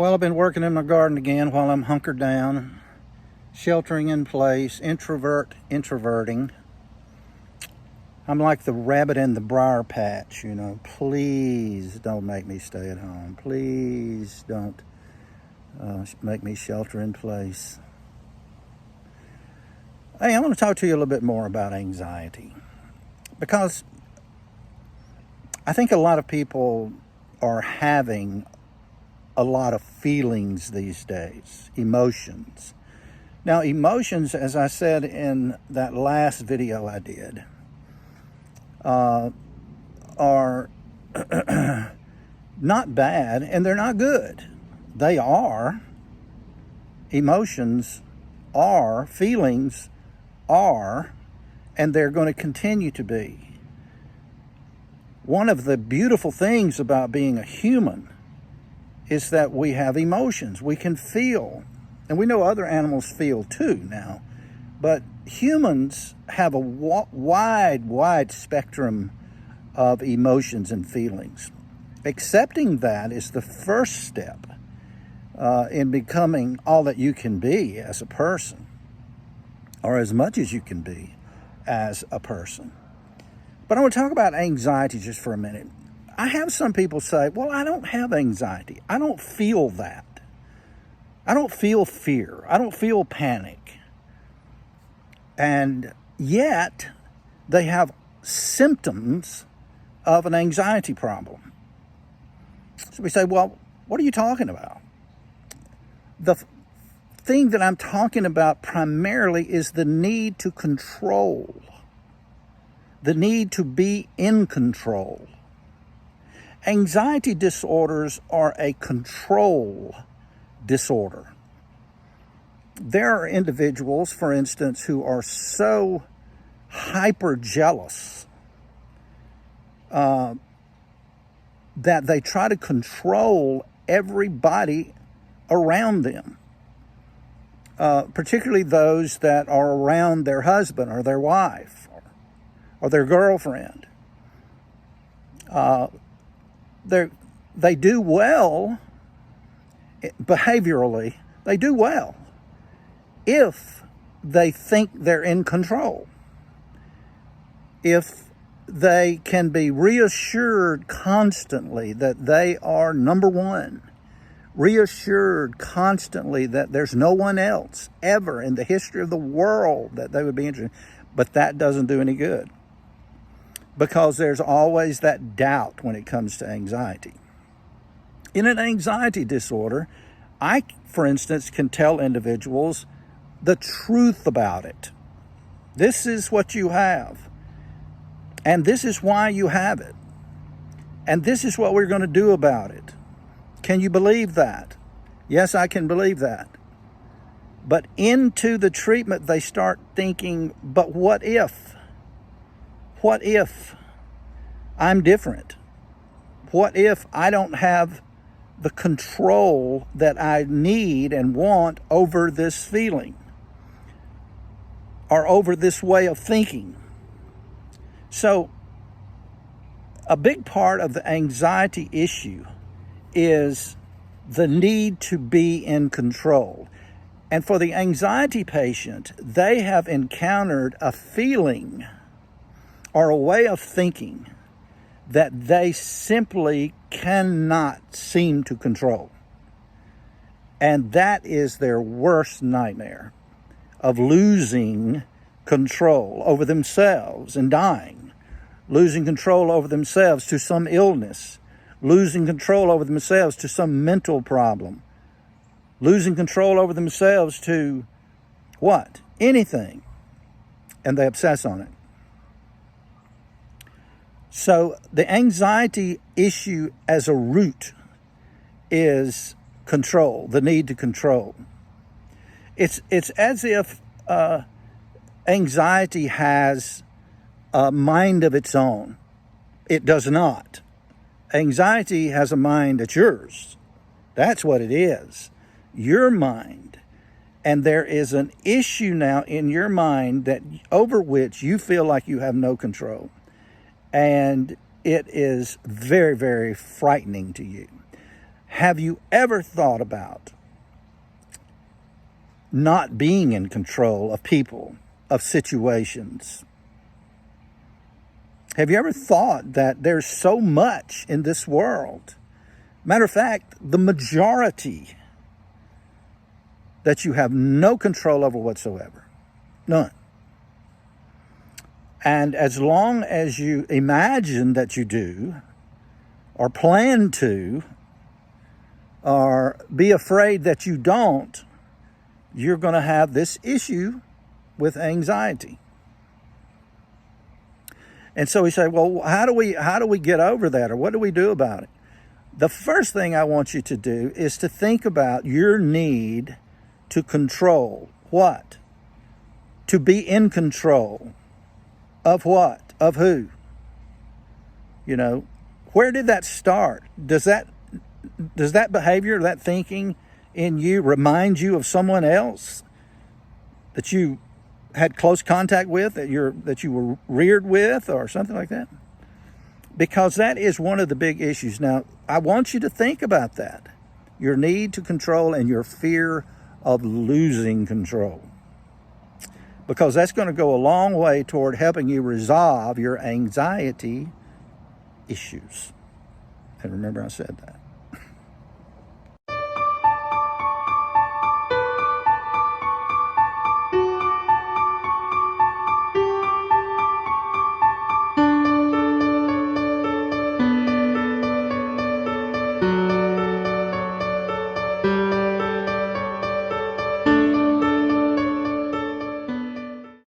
Well, I've been working in my garden again while I'm hunkered down, sheltering in place, introverting. I'm like the rabbit in the briar patch, you know. Please don't make me stay at home. Please don't make me shelter in place. Hey, I want to talk to you a little bit more about anxiety, because I think a lot of people are having a lot of feelings these days, emotions. Now, emotions, as I said in that last video I did, are not bad and they're not good. They are. Emotions are, feelings are, and they're going to continue to be. One of the beautiful things about being a human is that we have emotions. We can feel. And we know other animals feel too now. But humans have a wide spectrum of emotions and feelings. Accepting that is the first step in becoming all that you can be as a person, or as much as you can be as a person. But I want to talk about anxiety just for a minute. I have some people say, well, I don't have anxiety. I don't feel that. I don't feel fear. I don't feel panic. And yet, they have symptoms of an anxiety problem. So we say, well, what are you talking about? The thing that I'm talking about primarily is the need to control, the need to be in control. Anxiety disorders are a control disorder. There are individuals, for instance, who are so hyper jealous that they try to control everybody around them, particularly those that are around their husband or their wife or their girlfriend. They do well behaviorally. They do well if they think they're in control. If they can be reassured constantly that they are number one, reassured constantly that there's no one else ever in the history of the world that they would be interested in. But that doesn't do any good, because there's always that doubt when it comes to anxiety. In an anxiety disorder, I, for instance, can tell individuals the truth about it. This is what you have, and this is why you have it, and this is what we're going to do about it. Can you believe that? Yes, I can believe that. But into the treatment, they start thinking, but what if? What if I'm different? What if I don't have the control that I need and want over this feeling or over this way of thinking? So a big part of the anxiety issue is the need to be in control. And for the anxiety patient, they have encountered a feeling or a way of thinking that they simply cannot seem to control. And that is their worst nightmare, of losing control over themselves and dying, losing control over themselves to some illness, losing control over themselves to some mental problem, losing control over themselves to what? Anything. And they obsess on it. So the anxiety issue as a root is control, the need to control. It's as if anxiety has a mind of its own. It does not. Anxiety has a mind that's yours. That's what it is. Your mind. And there is an issue now in your mind that over which you feel like you have no control. And it is very, very frightening to you. Have you ever thought about not being in control of people, of situations? Have you ever thought that there's so much in this world? Matter of fact, the majority that you have no control over whatsoever. None. And as long as you imagine that you do, or plan to, or be afraid that you don't, you're going to have this issue with anxiety. And so we say, well, how do we get over that, or what do we do about it? The first thing I want you to do is to think about your need to control what? To be in control of what? Of who? You know, where did that start? Does that behavior, that thinking in you remind you of someone else that you had close contact with, that you were reared with, or something like that? Because that is one of the big issues. Now, I want you to think about that. Your need to control and your fear of losing control. Because that's going to go a long way toward helping you resolve your anxiety issues. And remember, I said that.